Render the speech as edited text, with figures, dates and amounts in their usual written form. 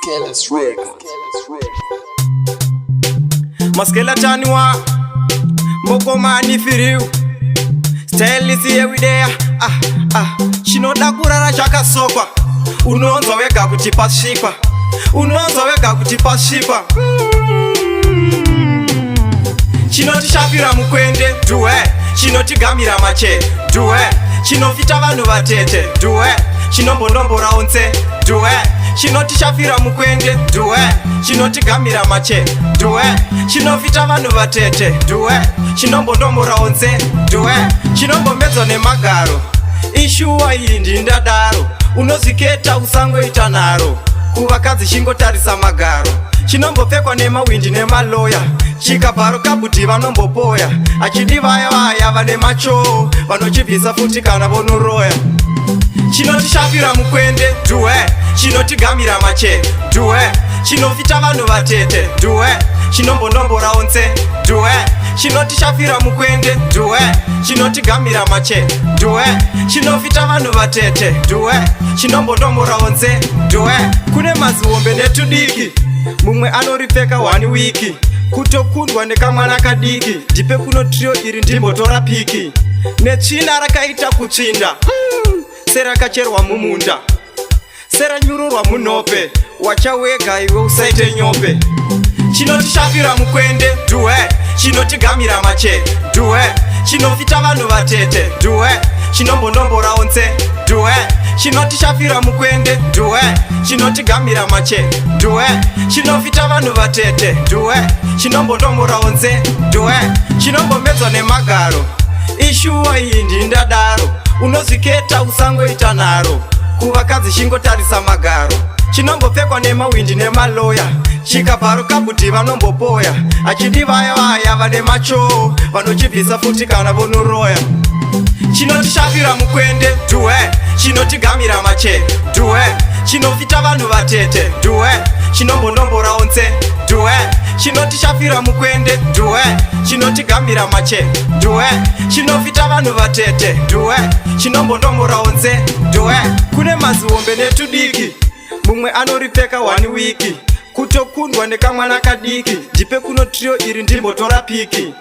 Careless Records. Maskeletani wa Mokomani firiu Style is every day. Chinoda kurara chakasokwa Unonzo weka kutipashikwa Unonzo weka kutipashikwa Chinoti shapira mukwende duwe Chinoti gamira mache duwe Chinofita vanhu vatete duwe Chinombonombora onse duwe Chinoti shapira mukwende duwe Chinoti gamira mache duwe Chinofita vanhu vatete duwe Chinombonombora onse duwe Chinombombedzwa nemagaro Ishuwa iri ndindadaro Unoziketa usangoita naro Kuvakadzi chingotarisa magaro Chinombopfekwa nemawindi nemaloya Chikabharo kabhuti vanombopoya Achidi vaya vaya vane macho Vanochibvisa futi kana vonoroya Chinoti shapira mukwende duwe Chinoti gamira mache duwe Chinofita vanhu vatete duwe Chinombonombora onse duwe Chinoti shapira mukwende duwe Chinoti gamira mache duwe Chinofita vanhu vatete duwe Chinombonombora onse duwe Kune maziwombe netudiki Mumwe anoripfeka 1 wiki Kutokundwa nekamwana kadiki Ndipe kuno trio iri ndimbotora piki Netsvina rakaita kutsvinda Serakacherwa mumunda Seranyururwa munope Wachawega iwe usaite nyope Chinoti shapira mukwende duwe Chinoti gamira mache duwe Chinofita vanhu vatete duwe Chinombonombora onse duwe Chinoti shapira mukwende duwe Chinoti gamira mache duwe Chinofita vanhu vatete duwe Chinombonombora onse duwe Chinombombedzwa nemagaro Ishuwa iyi ndindadaro Unoziketa usangoita naro Kuvakadzi chingotarisa magaro Chinombopfekwa nemawindi nemaloya Chikabharo kabhuti vanombopoya Achidi vaya vaya vane macho Vanochibvisa futi kana vonoroya Chinoti shapira mukwende duwe Chinoti gamira mache duwe Chinofita vanhu vatete duwe Chinombonombora onse duwe Chinoti shapira mukwende duwe Chinoti gamira mache duwe Chinofita vanhu vatete duwe Chinombonombora onse duwe Kune maziwombe netudiki Mumwe anoripfeka 1 wiki Kutokundwa nekamwana kadiki Ndipe kuno trio iri ndimbotora piki